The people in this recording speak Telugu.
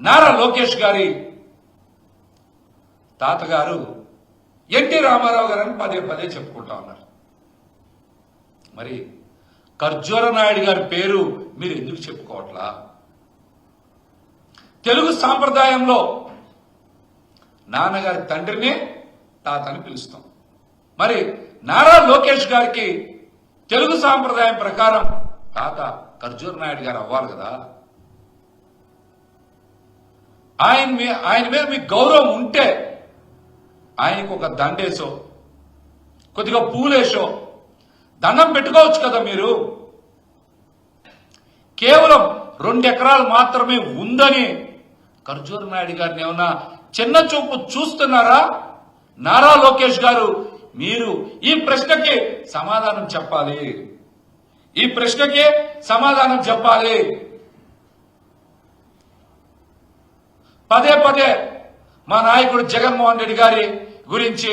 నారా లోకేష్ గారి తాతగారు ఎన్టీ రామారావు గారని పదే పదే చెప్పుకుంటా ఉన్నారు. మరి ఖర్జూర నాయుడు గారి పేరు మీరు ఎందుకు చెప్పుకోవట్లా? తెలుగు సాంప్రదాయంలో నాన్నగారి తండ్రిని తాతని పిలుస్తాం. మరి నారా లోకేష్ గారికి తెలుగు సాంప్రదాయం ప్రకారం తాత ఖర్జూర నాయుడు గారు అవ్వాలి కదా. ఆయన మీద మీకు గౌరవం ఉంటే ఆయనకు ఒక దండేసో కొద్దిగా పూలేసో దండం పెట్టుకోవచ్చు కదా. మీరు కేవలం 2 ఎకరాలు మాత్రమే ఉందని ఖర్జూర నాయుడు గారిని ఏమన్నా చిన్న చూపు చూస్తున్నారా? నారా లోకేష్ గారు, మీరు ఈ ప్రశ్నకి సమాధానం చెప్పాలి. ఈ ప్రశ్నకి సమాధానం చెప్పాలి. పదే పదే మా నాయకుడు జగన్మోహన్ రెడ్డి గారి గురించి